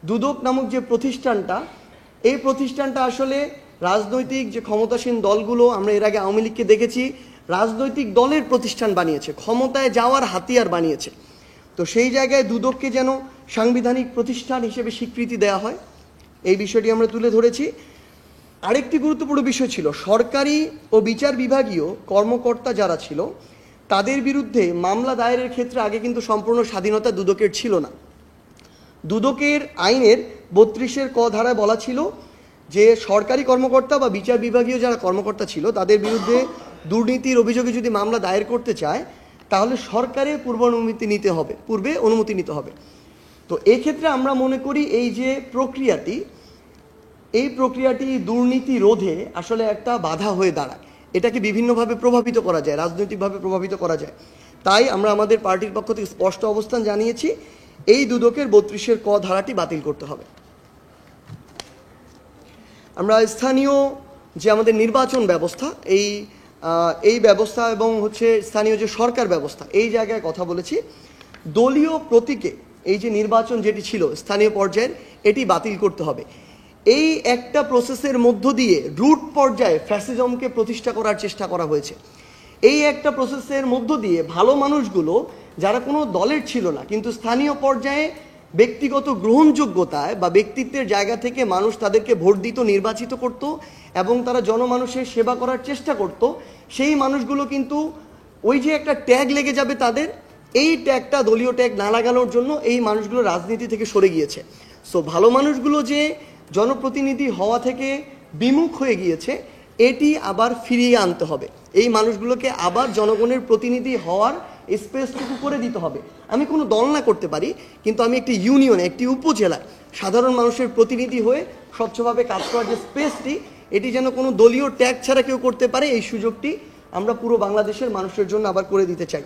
দুদক নামক যে প্রতিষ্ঠানটা, এই প্রতিষ্ঠানটা আসলে রাজনৈতিক যে ক্ষমতাসীন দলগুলো, আমরা এর আগে আওয়ামী লীগকে দেখেছি, রাজনৈতিক দলের প্রতিষ্ঠান বানিয়েছে, ক্ষমতায় যাওয়ার হাতিয়ার বানিয়েছে। তো সেই জায়গায় দুদককে যেন সাংবিধানিক প্রতিষ্ঠান হিসেবে স্বীকৃতি দেওয়া হয়, এই বিষয়টি আমরা তুলে ধরেছি। আরেকটি গুরুত্বপূর্ণ বিষয় ছিল, সরকারি ও বিচার বিভাগীয় কর্মকর্তা যারা ছিল তাদের বিরুদ্ধে মামলা দায়েরের ক্ষেত্রে আগে কিন্তু সম্পূর্ণ স্বাধীনতা দুদকের ছিল না। দুদকের আইনের 32-এর ক ধারায় বলা ছিল যে সরকারি কর্মকর্তা বা বিচার বিভাগীয় যারা কর্মকর্তা ছিল তাদের বিরুদ্ধে দুর্নীতির অভিযোগে যদি মামলা দায়ের করতে চায় তাহলে সরকারের পূর্বে অনুমতি নিতে হবে। তো এক্ষেত্রে আমরা মনে করি এই যে প্রক্রিয়াটি দুর্নীতি রোধে আসলে একটা বাধা হয়ে দাঁড়ায়। এটাকে বিভিন্নভাবে প্রভাবিত করা যায়, রাজনৈতিকভাবে প্রভাবিত করা যায়। তাই আমরা আমাদের পার্টির পক্ষ থেকে স্পষ্ট অবস্থান জানিয়েছি, এই দুদকের 32-এর ক ধারাটি বাতিল করতে হবে। আমরা স্থানীয় যে আমাদের নির্বাচন ব্যবস্থা, এই ব্যবস্থা এবং স্থানীয় যে সরকার ব্যবস্থা, এই জায়গায় কথা বলেছি। দলীয় প্রতীকে এই যে নির্বাচন যেটি ছিল স্থানীয় পর্যায়ের, এটি বাতিল করতে হবে। এই একটা প্রসেসের মধ্য দিয়ে রুট পর্যায়ে ফ্যাসিজমকে প্রতিষ্ঠা করার চেষ্টা করা হয়েছে। এই একটা প্রসেসের মধ্য দিয়ে ভালো মানুষগুলো যারা কোনো দলের ছিল না কিন্তু স্থানীয় পর্যায়ে ব্যক্তিগত গ্রহণযোগ্যতায় বা ব্যক্তিত্বের জায়গা থেকে মানুষ তাদেরকে ভোট দিত, নির্বাচিত করত এবং তারা জনমানুষের সেবা করার চেষ্টা করত, সেই মানুষগুলো কিন্তু ওই যে একটা ট্যাগ লেগে যাবে তাদের, এই ট্যাগটা দলীয় ট্যাগ না লাগানোর জন্য এই মানুষগুলো রাজনীতি থেকে সরে গিয়েছে। সো ভালো মানুষগুলো যে জনপ্রতিনিধি হওয়া থেকে বিমুখ হয়ে গিয়েছে, এটি আবার ফিরিয়ে আনতে হবে। এই মানুষগুলোকে আবার জনগণের প্রতিনিধি হওয়ার স্পেসটুকু করে দিতে হবে। আমি কোনো দল না করতে পারি, কিন্তু আমি একটি ইউনিয়নে, একটি উপজেলায় সাধারণ মানুষের প্রতিনিধি হয়ে স্বচ্ছভাবে কাজ করার যে স্পেসটি, এটি যেন কোনো দলীয় ট্যাগ ছাড়া কেউ করতে পারে, এই সুযোগটি আমরা পুরো বাংলাদেশের মানুষের জন্য আবার করে দিতে চাই।